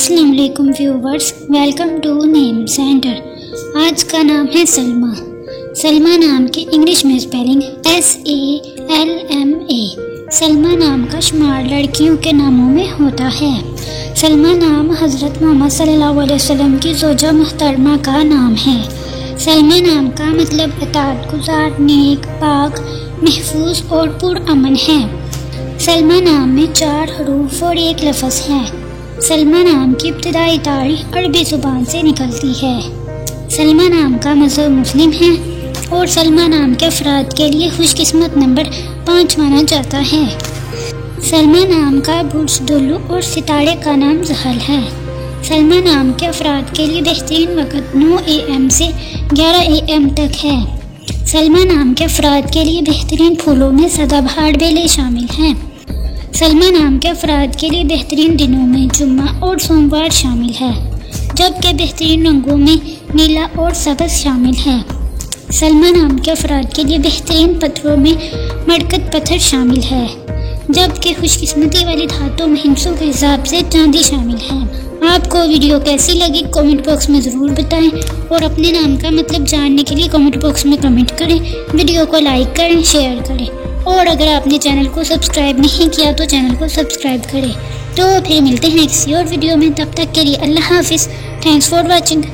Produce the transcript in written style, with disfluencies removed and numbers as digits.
अस्सलाम वालेकुम viewers, welcome to name centre. आज का नाम है सलमा। सलमा नाम की इंग्लिश में स्पेलिंग SALMA। सलमा नाम का शुमार लड़कियों के नामों में होता है। सलमा नाम हज़रत मोहम्मद सल्लल्लाहु अलैहि वसल्लम की ज़ौजा मुहतरमा का नाम है। सलमा नाम का मतलब इताअत गुज़ार, नेक, पाक, महफूज और पुरअमन है। सलमा नाम में 4 हरूफ और 1 लफ्ज़ है। सलमा नाम की इब्तिदाई तारीख अरबी ज़ुबान से निकलती है। सलमा नाम का मज़हब मुस्लिम है और सलमा नाम के अफराद के लिए खुशकिस्मत नंबर 5 माना जाता है। सलमा नाम का बुर्ज दुल्लू और सितारे का नाम ज़हल है। सलमा नाम के अफराद के लिए बेहतरीन वक़्त 9 AM से 11 AM तक है। सलमा नाम के अफराद के लिए बेहतरीन फूलों में सदाबहार बेलें शामिल हैं। सलमा नाम के अफराद के लिए बेहतरीन दिनों में जुम्मा और सोमवार शामिल है, जबकि बेहतरीन रंगों में नीला और सब्ज़ शामिल है। सलमा नाम के अफराद के लिए बेहतरीन पत्थरों में मरकत पत्थर शामिल है, जबकि खुशकिस्मती वाली धातों में हिंसों के हिसाब से चांदी शामिल है। आपको वीडियो कैसी लगी कमेंट बॉक्स में ज़रूर बताएं और अपने नाम का मतलब जानने के लिए कमेंट बॉक्स में कमेंट करें। वीडियो को लाइक करें, शेयर करें और अगर आपने चैनल को सब्सक्राइब नहीं किया तो चैनल को सब्सक्राइब करें। तो फिर मिलते हैं किसी और वीडियो में, तब तक के लिए अल्लाह हाफिज़। Thanks for watching.